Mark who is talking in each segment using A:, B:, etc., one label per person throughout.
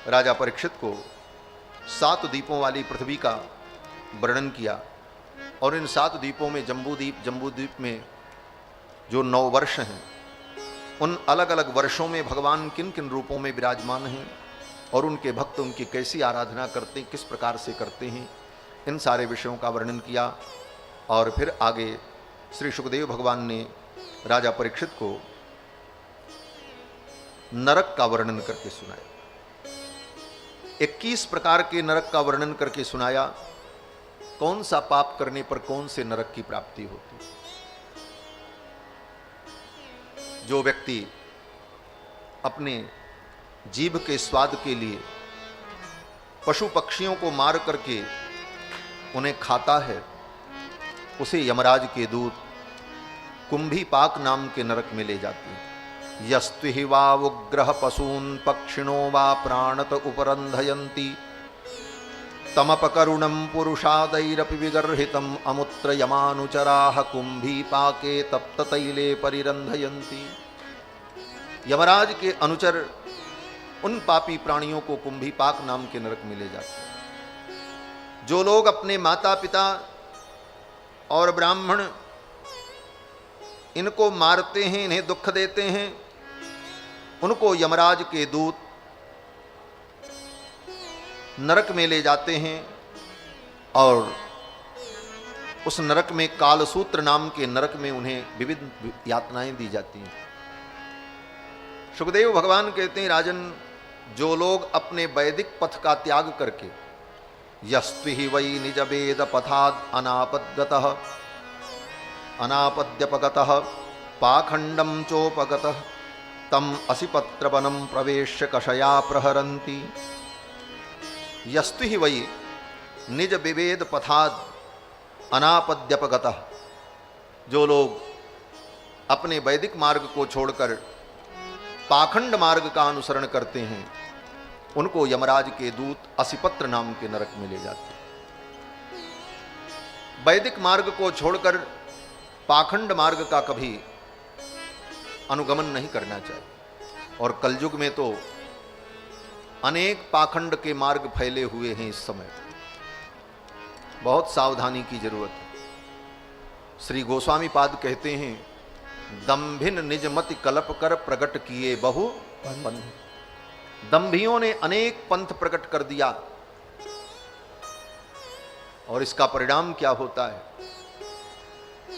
A: राजा परीक्षित को 7 द्वीपों वाली पृथ्वी का वर्णन किया और इन 7 द्वीपों में जम्बूद्वीप में जो 9 वर्ष हैं, उन अलग अलग वर्षों में भगवान किन किन रूपों में विराजमान हैं और उनके भक्त उनकी कैसी आराधना करते हैं, किस प्रकार से करते हैं, इन सारे विषयों का वर्णन किया। और फिर आगे श्री सुखदेव भगवान ने राजा परीक्षित को नरक का वर्णन करके सुनाया। 21 प्रकार के नरक का वर्णन करके सुनाया। कौन सा पाप करने पर कौन से नरक की प्राप्ति होती है। जो व्यक्ति अपने जीभ के स्वाद के लिए पशु पक्षियों को मार करके उन्हें खाता है, उसे यमराज के दूत कुंभीपाक नाम के नरक में ले जाती है। यस्त्विहि वा उग्रह पशून् पक्षिणो वा प्राणत उपरंधयन्ति तमपकरुणं पुरुषादैरपि विगर्हितम् अमुत्र यमानुचराः कुंभीपाके तप्ततैले परिरंधयन्ति। यमराज के अनुचर उन पापी प्राणियों को कुंभीपाक नाम के नरक में ले जाते हैं। जो लोग अपने माता पिता और ब्राह्मण इनको मारते हैं, इन्हें दुख देते हैं, उनको यमराज के दूत नरक में ले जाते हैं और उस नरक में कालसूत्र नाम के नरक में उन्हें विविध यातनाएं दी जाती हैं। सुखदेव भगवान कहते हैं, राजन, जो लोग अपने वैदिक पथ का त्याग करके यस्त्विहि वै निज वेद पथाद अनापद्यपगतः पाखंडम चोपगतः तम असिपत्रवनम प्रवेश्य कषया प्रहरन्ति। यस्त्विहि वै निज विवेद पथाद अनापद्यपगतः, जो लोग अपने वैदिक मार्ग को छोड़कर पाखंड मार्ग का अनुसरण करते हैं, उनको यमराज के दूत असिपत्र नाम के नरक में ले जाते हैं। वैदिक मार्ग को छोड़कर पाखंड मार्ग का कभी अनुगमन नहीं करना चाहिए। और कलयुग में तो अनेक पाखंड के मार्ग फैले हुए हैं। इस समय बहुत सावधानी की जरूरत है। श्री गोस्वामी पाद कहते हैं, दंभिन निज मति कल्प कर प्रकट किए बहु पंथ। दंभियों ने अनेक पंथ प्रकट कर दिया और इसका परिणाम क्या होता है।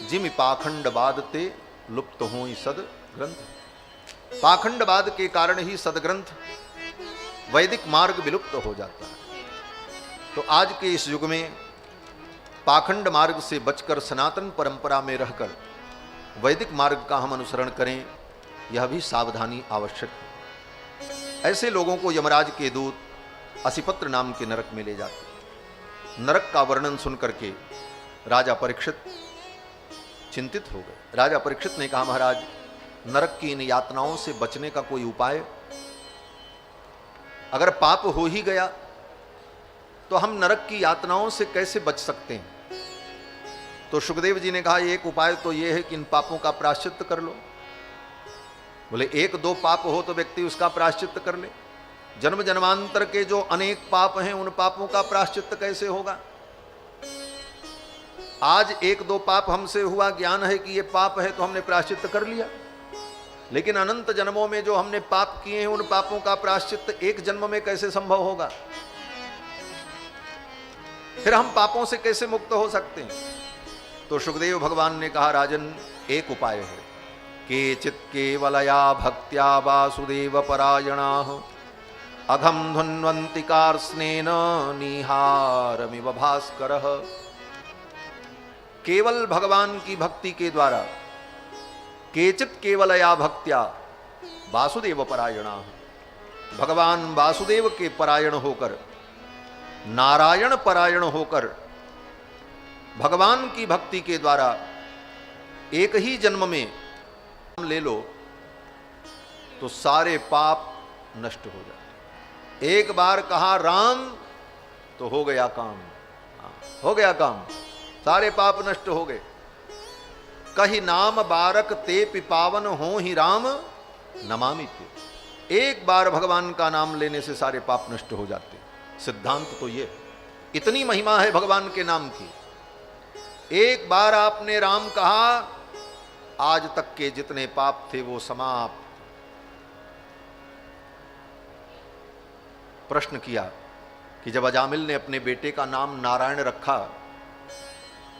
A: जिम पाखंडवाद ते लुप्त हो सद ग्रंथ। पाखंडवाद के कारण ही सदग्रंथ वैदिक मार्ग विलुप्त हो जाता है। तो आज के इस युग में पाखंड मार्ग से बचकर सनातन परंपरा में रहकर वैदिक मार्ग का हम अनुसरण करें, यह भी सावधानी आवश्यक है। ऐसे लोगों को यमराज के दूत असिपत्र नाम के नरक में ले जाते। नरक का वर्णन सुनकर के राजा परीक्षित चिंतित हो गए। राजा परीक्षित ने कहा, महाराज, नरक की इन यातनाओं से बचने का कोई उपाय? अगर पाप हो ही गया तो हम नरक की यातनाओं से कैसे बच सकते हैं? तो सुखदेव जी ने कहा, एक उपाय तो यह है कि इन पापों का प्रायश्चित्त कर लो। बोले, 1-2 पाप हो तो व्यक्ति उसका प्रायश्चित्त कर ले, जन्म जन्मांतर के जो अनेक पाप हैं उन पापों का प्रायश्चित्त कैसे होगा? आज 1-2 पाप हमसे हुआ, ज्ञान है कि ये पाप है तो हमने प्रायश्चित्त कर लिया, लेकिन अनंत जन्मों में जो हमने पाप किए हैं उन पापों का प्रायश्चित्त एक जन्म में कैसे संभव होगा? फिर हम पापों से कैसे मुक्त हो सकते हैं? तो सुखदेव भगवान ने कहा, राजन, एक उपाय है। केचित् केवलया भक्त्या वासुदेव परायणाः अघम ध्वन्वन्ति कार्ष्णेन निहारमिव भास्करः। केवल भगवान की भक्ति के द्वारा, केचित् केवलया भक्त्या वासुदेव परायणाः, भगवान वासुदेव के परायण होकर, नारायण परायण होकर भगवान की भक्ति के द्वारा एक ही जन्म में ले लो तो सारे पाप नष्ट हो जाते। एक बार कहा राम तो हो गया काम, हो गया काम, सारे पाप नष्ट हो गए। कही नाम बारक ते पिपावन हो ही राम नमामि ते। एक बार भगवान का नाम लेने से सारे पाप नष्ट हो जाते। सिद्धांत तो ये, इतनी महिमा है भगवान के नाम की। एक बार आपने राम कहा, आज तक के जितने पाप थे वो समाप्त। प्रश्न किया कि जब अजामिल ने अपने बेटे का नाम नारायण रखा,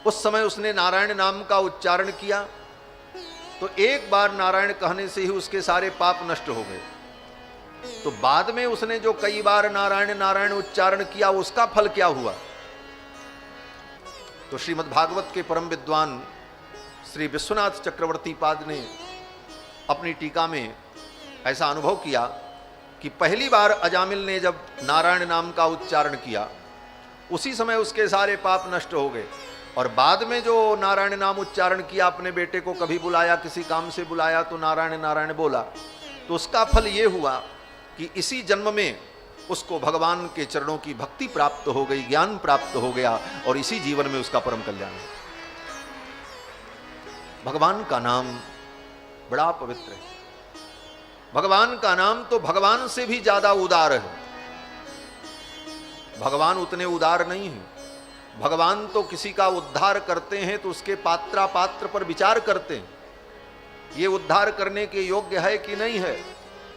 A: उस समय उसने नारायण नाम का उच्चारण किया, तो एक बार नारायण कहने से ही उसके सारे पाप नष्ट हो गए। तो बाद में उसने जो कई बार नारायण नारायण उच्चारण किया, उसका फल क्या हुआ? तो श्रीमद् भागवत के परम विद्वान श्री विश्वनाथ चक्रवर्ती पाद ने अपनी टीका में ऐसा अनुभव किया कि पहली बार अजामिल ने जब नारायण नाम का उच्चारण किया, उसी समय उसके सारे पाप नष्ट हो गए। और बाद में जो नारायण नाम उच्चारण किया, अपने बेटे को कभी बुलाया, किसी काम से बुलाया तो नारायण नारायण बोला, तो उसका फल ये हुआ कि इसी जन्म में उसको भगवान के चरणों की भक्ति प्राप्त हो गई, ज्ञान प्राप्त हो गया, और इसी जीवन में उसका परम कल्याण है। भगवान का नाम बड़ा पवित्र है। भगवान का नाम तो भगवान से भी ज्यादा उदार है। भगवान उतने उदार नहीं है। भगवान तो किसी का उद्धार करते हैं तो उसके पात्रा पात्र पर विचार करते हैं, ये उद्धार करने के योग्य है कि नहीं है।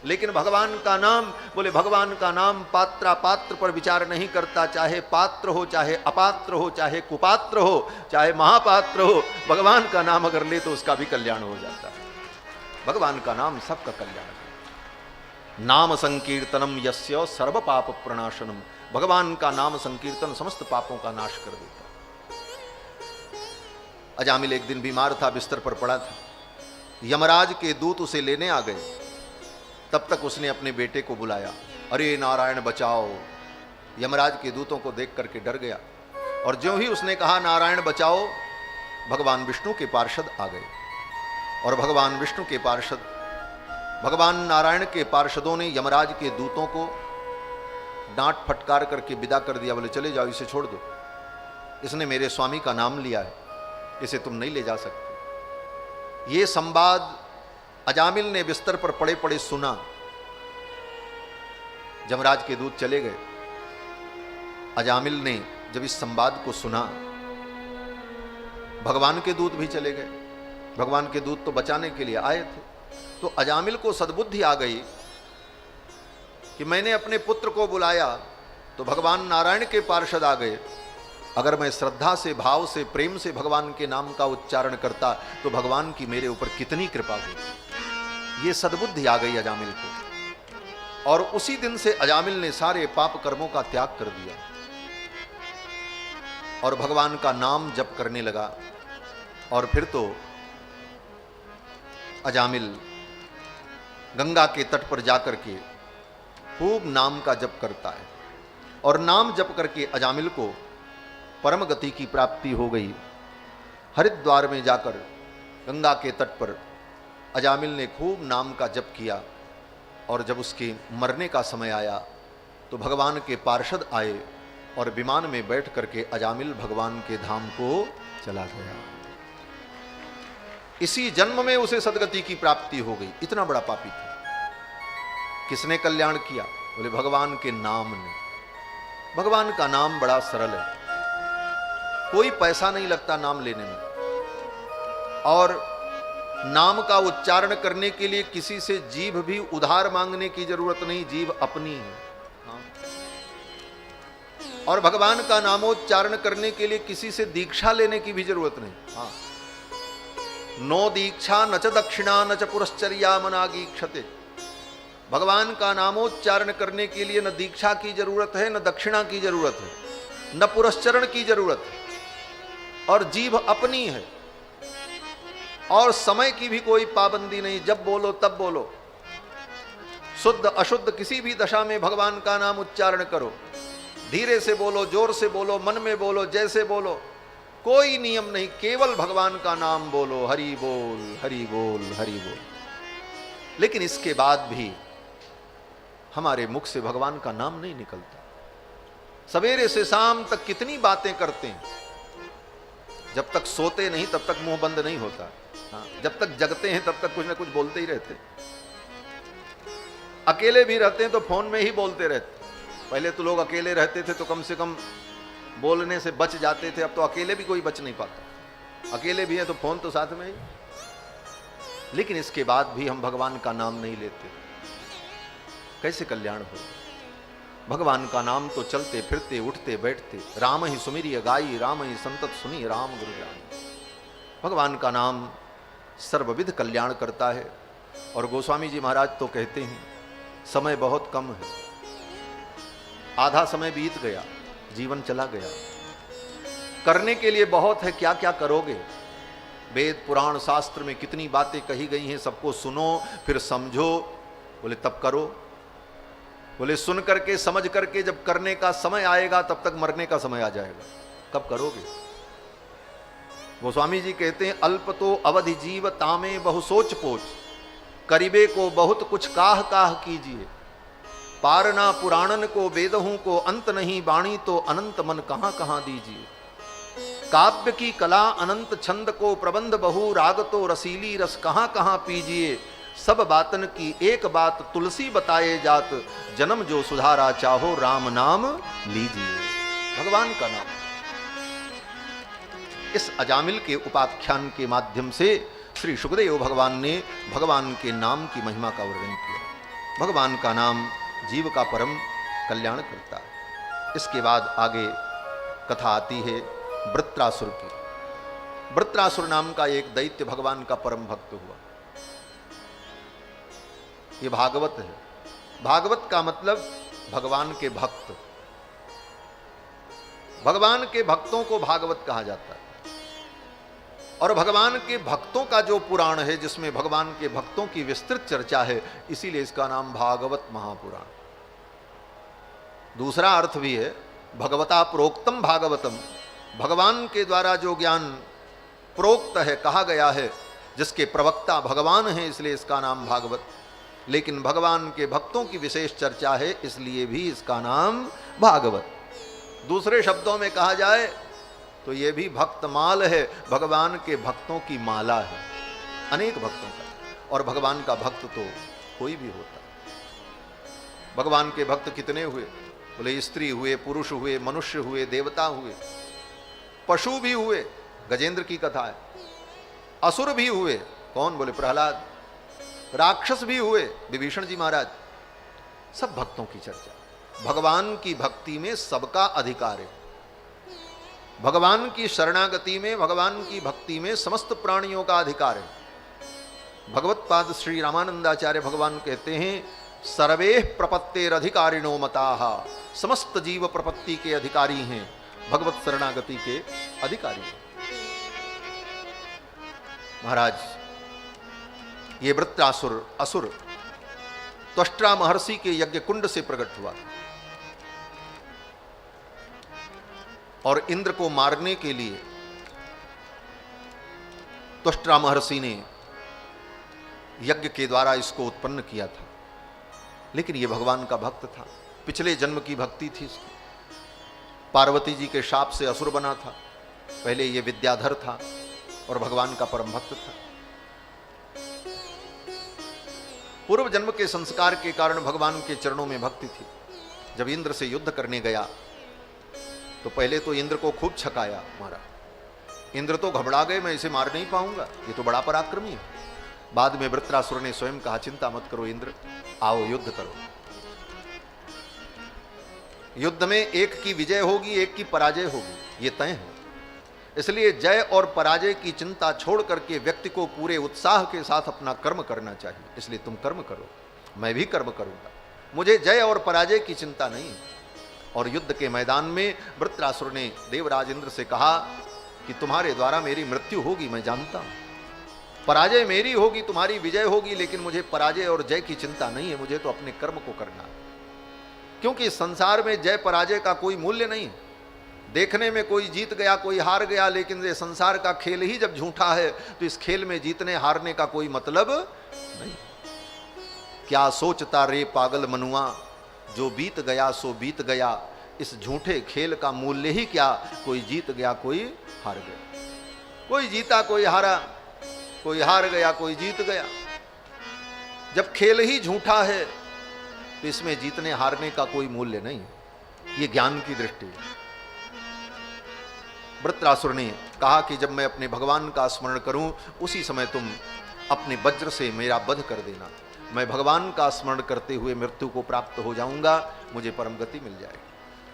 A: लेकिन भगवान का नाम, बोले भगवान का नाम पात्रा पात्र पर विचार नहीं करता, चाहे पात्र हो, चाहे अपात्र हो, चाहे कुपात्र हो, चाहे महापात्र हो, भगवान का नाम अगर ले तो उसका भी कल्याण हो जाता है। भगवान का नाम सबका कल्याण है। नाम संकीर्तनम यस्य सर्व पाप प्रणाशनम। भगवान का नाम संकीर्तन समस्त पापों का नाश कर देता। अजामिल एक दिन बीमार था, बिस्तर पर पड़ा था। यमराज के दूत उसे लेने आ गए। तब तक उसने अपने बेटे को बुलाया, अरे नारायण बचाओ। यमराज के दूतों को देख करके डर गया, और ज्यों ही उसने कहा नारायण बचाओ, भगवान विष्णु के पार्षद आ गए। और भगवान विष्णु के पार्षद, भगवान नारायण के पार्षदों ने यमराज के दूतों को डांट फटकार करके विदा कर दिया। बोले चले जाओ, इसे छोड़ दो, इसने मेरे स्वामी का नाम लिया है, इसे तुम नहीं ले जा सकते। ये संवाद अजामिल ने बिस्तर पर पड़े पड़े सुना। यमराज के दूत चले गए। अजामिल ने जब इस संवाद को सुना, भगवान के दूत भी चले गए। भगवान के दूत तो बचाने के लिए आए थे। तो अजामिल को सद्बुद्धि आ गई कि मैंने अपने पुत्र को बुलाया तो भगवान नारायण के पार्षद आ गए। अगर मैं श्रद्धा से, भाव से, प्रेम से भगवान के नाम का उच्चारण करता तो भगवान की मेरे ऊपर कितनी कृपा होती। ये सद्बुद्धि आ गई अजामिल को, और उसी दिन से अजामिल ने सारे पाप कर्मों का त्याग कर दिया और भगवान का नाम जप करने लगा। और फिर तो अजामिल गंगा के तट पर जाकर के खूब नाम का जप करता है, और नाम जप करके अजामिल को परम गति की प्राप्ति हो गई। हरिद्वार में जाकर गंगा के तट पर अजामिल ने खूब नाम का जप किया, और जब उसके मरने का समय आया तो भगवान के पार्षद आए और विमान में बैठ करके अजामिल भगवान के धाम को चला गया। इसी जन्म में उसे सदगति की प्राप्ति हो गई। इतना बड़ा पापी था। किसने कल्याण किया? बोले भगवान के नाम ने। भगवान का नाम बड़ा सरल है, कोई पैसा नहीं लगता नाम लेने में, और नाम का उच्चारण करने के लिए किसी से जीभ भी उधार मांगने की जरूरत नहीं, जीभ अपनी है। हाँ। और भगवान का नामोच्चारण करने के लिए किसी से दीक्षा लेने की भी जरूरत नहीं। हाँ। नो दीक्षा न च दक्षिणा न च पुरश्चर्या मनागीक्षते। भगवान का नामोच्चारण करने के लिए न दीक्षा की जरूरत है, न दक्षिणा की जरूरत है, न पुरस्चरण की जरूरत है, और जीभ अपनी है, और समय की भी कोई पाबंदी नहीं। जब बोलो तब बोलो, शुद्ध अशुद्ध किसी भी दशा में भगवान का नाम उच्चारण करो। धीरे से बोलो, जोर से बोलो, मन में बोलो, जैसे बोलो, कोई नियम नहीं, केवल भगवान का नाम बोलो। हरि बोल, हरि बोल, हरि बोल। लेकिन इसके बाद भी हमारे मुख से भगवान का नाम नहीं निकलता। सवेरे से शाम तक कितनी बातें करते हैं, जब तक सोते नहीं तब तक मुंह बंद नहीं होता। हाँ, जब तक जगते हैं तब तक कुछ ना कुछ बोलते ही रहते। अकेले भी रहते हैं तो फोन में ही बोलते रहते। पहले तो लोग अकेले रहते थे तो कम से कम बोलने से बच जाते थे, अब तो अकेले भी कोई बच नहीं पाता। अकेले भी हैं तो फोन तो साथ में ही। लेकिन इसके बाद भी हम भगवान का नाम नहीं लेते, कैसे कल्याण हो? भगवान का नाम तो चलते फिरते उठते बैठते, राम ही सुमिरिय गाई, राम ही संतत सुनी, राम गुरु ज्ञान। भगवान का नाम सर्वविध कल्याण करता है। और गोस्वामी जी महाराज तो कहते हैं समय बहुत कम है, आधा समय बीत गया, जीवन चला गया, करने के लिए बहुत है, क्या क्या करोगे? वेद पुराण शास्त्र में कितनी बातें कही गई हैं, सबको सुनो फिर समझो। बोले तब करो। बोले सुन करके समझ करके जब करने का समय आएगा तब तक मरने का समय आ जाएगा, कब करोगे? गोस्वामी जी कहते हैं अल्प तो अवधि जीव तामे बहु सोच पोच, करीबे को बहुत कुछ काह काह कीजिए, पारना पुराणन को वेदहूं को अंत नहीं, बाणी तो अनंत मन कहां कहां दीजिए। काव्य की कला अनंत छंद को, प्रबंध बहु राग तो रसीली रस कहां कहां पीजिए। सब बातन की एक बात तुलसी बताए जात, जन्म जो सुधारा चाहो राम नाम लीजिए। भगवान का नाम। इस अजामिल के उपाख्यान के माध्यम से श्री सुखदेव भगवान ने भगवान के नाम की महिमा का वर्णन किया। भगवान का नाम जीव का परम कल्याण करता है। इसके बाद आगे कथा आती है वृत्रासुर की। वृत्रासुर नाम का एक दैत्य भगवान का परम भक्त हुआ। ये भागवत है। भागवत का मतलब भगवान के भक्त। भगवान के भक्तों को भागवत कहा जाता है। और भगवान के भक्तों का जो पुराण है जिसमें भगवान के भक्तों की विस्तृत चर्चा है, इसीलिए इसका नाम भागवत महापुराण। दूसरा अर्थ भी है भगवता प्रोक्तम भागवतम, भगवान के द्वारा जो ज्ञान प्रोक्त है, कहा गया है, जिसके प्रवक्ता भगवान हैं, इसलिए इसका नाम भागवत। लेकिन भगवान के भक्तों की विशेष चर्चा है, इसलिए भी इसका नाम भागवत। दूसरे शब्दों में कहा जाए तो ये भी भक्तमाल है, भगवान के भक्तों की माला है, अनेक भक्तों का। और भगवान का भक्त तो कोई भी होता। भगवान के भक्त कितने हुए? बोले स्त्री हुए, पुरुष हुए, मनुष्य हुए, देवता हुए, पशु भी हुए, गजेंद्र की कथा है। असुर भी हुए, कौन? बोले प्रहलाद। राक्षस भी हुए, विभीषण जी महाराज। सब भक्तों की चर्चा। भगवान की भक्ति में सबका अधिकार है। भगवान की शरणागति में, भगवान की भक्ति में समस्त प्राणियों का अधिकार है। भगवत पाद श्री रामानंदाचार्य भगवान कहते हैं सर्वे प्रपत्तेर अधिकारिणो मताः, समस्त जीव प्रपत्ति के अधिकारी हैं, भगवत शरणागति के अधिकारी। महाराज ये वृत्रासुर असुर त्वष्ट्रा महर्षि के यज्ञ कुंड से प्रकट हुआ और इंद्र को मारने के लिए त्वष्ट्रा महर्षि ने यज्ञ के द्वारा इसको उत्पन्न किया था। लेकिन यह भगवान का भक्त था, पिछले जन्म की भक्ति थी इसकी। पार्वती जी के शाप से असुर बना था, पहले यह विद्याधर था और भगवान का परम भक्त था। पूर्व जन्म के संस्कार के कारण भगवान के चरणों में भक्ति थी। जब इंद्र से युद्ध करने गया तो पहले तो इंद्र को खूब छकाया, मारा। इंद्र तो घबरा गए, मैं इसे मार नहीं पाऊंगा, ये तो बड़ा पराक्रमी है। बाद में वृत्रासुर ने स्वयं कहा चिंता मत करो इंद्र, आओ युद्ध करो। युद्ध में एक की विजय होगी, एक की पराजय होगी, ये तय है। इसलिए जय और पराजय की चिंता छोड़ करके व्यक्ति को पूरे उत्साह के साथ अपना कर्म करना चाहिए। इसलिए तुम कर्म करो, मैं भी कर्म करूंगा, मुझे जय और पराजय की चिंता नहीं। और युद्ध के मैदान में वृत्रासुर ने देवराज इंद्र से कहा कि तुम्हारे द्वारा मेरी मृत्यु होगी, मैं जानता हूं, पराजय मेरी होगी, तुम्हारी विजय होगी, लेकिन मुझे पराजय और जय की चिंता नहीं है, मुझे तो अपने कर्म को करना है। क्योंकि संसार में जय पराजय का कोई मूल्य नहीं है। देखने में कोई जीत गया कोई हार गया, लेकिन ये संसार का खेल ही जब झूठा है तो इस खेल में जीतने हारने का कोई मतलब नहीं। क्या सोचता रे पागल मनुआ, जो बीत गया सो बीत गया, इस झूठे खेल का मूल्य ही क्या, कोई जीत गया कोई हार गया, कोई जीता कोई हारा, कोई हार गया कोई जीत गया। जब खेल ही झूठा है तो इसमें जीतने हारने का कोई मूल्य नहीं, ये ज्ञान की दृष्टि है। वृत्रासुर ने कहा कि जब मैं अपने भगवान का स्मरण करूं उसी समय तुम अपने वज्र से मेरा वध कर देना, मैं भगवान का स्मरण करते हुए मृत्यु को प्राप्त हो जाऊंगा, मुझे परम गति मिल जाएगी।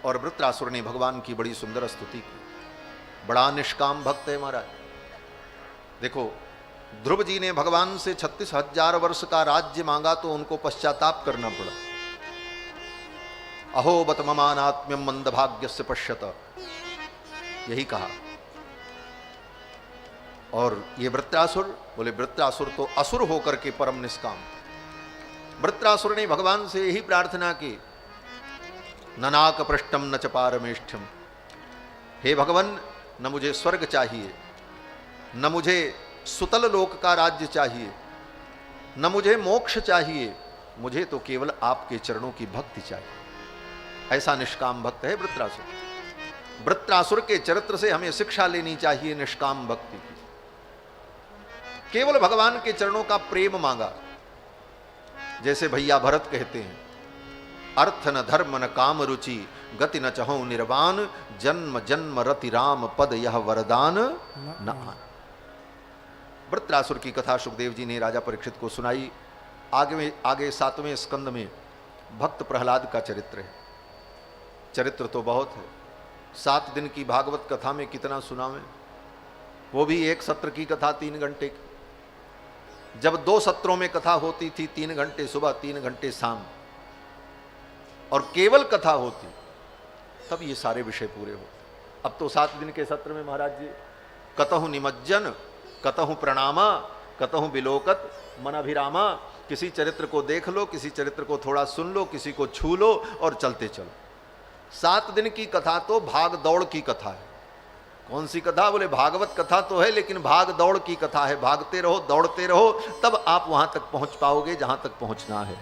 A: और वृत्रासुर ने भगवान की बड़ी सुंदर स्तुति की, बड़ा निष्काम भक्त है महाराज। देखो, ध्रुव जी ने भगवान से 36,000 वर्ष का राज्य मांगा तो उनको पश्चाताप करना पड़ा। अहो बत ममानात्म्यम मंदभाग्यस्य पश्यत, यही कहा। और ये वृत्रासुर बोले, वृत्रासुर तो असुर होकर के परम निष्काम। वृत्रासुर ने भगवान से यही प्रार्थना की, ननाक पृष्ठम न च पारमेष्ठ्यम, हे भगवान, न मुझे स्वर्ग चाहिए, न मुझे सुतल लोक का राज्य चाहिए, न मुझे मोक्ष चाहिए, मुझे तो केवल आपके चरणों की भक्ति चाहिए। ऐसा निष्काम भक्त है वृत्रासुर। वृत्रासुर के चरित्र से हमें शिक्षा लेनी चाहिए निष्काम भक्ति की। केवल भगवान के चरणों का प्रेम मांगा। जैसे भैया भरत कहते हैं, अर्थ न धर्म न काम रुचि, गति न चहु निर्वाण, जन्म जन्म रति राम पद यह वरदान न आन। वृत्रासुर की कथा सुखदेव जी ने राजा परीक्षित को सुनाई। आगे 7वें स्कंद में भक्त प्रहलाद का चरित्र है। चरित्र तो बहुत है, 7 दिन की भागवत कथा में कितना सुनावें, वो भी एक सत्र की कथा 3 घंटे की। जब 2 सत्रों में कथा होती थी, 3 घंटे सुबह 3 घंटे शाम, और केवल कथा होती, तब ये सारे विषय पूरे होते। अब तो 7 दिन के सत्र में महाराज जी कतहु निमज्जन, कतहु प्रणामा, कतहु बिलोकत मन अभिरामा। किसी चरित्र को देख लो, किसी चरित्र को थोड़ा सुन लो, किसी को छू लो और चलते चलो। 7 दिन की कथा तो भाग दौड़ की कथा है। कौन सी कथा? बोले भागवत कथा तो है, लेकिन भाग दौड़ की कथा है। भागते रहो, दौड़ते रहो, तब आप वहां तक पहुंच पाओगे जहां तक पहुंचना है।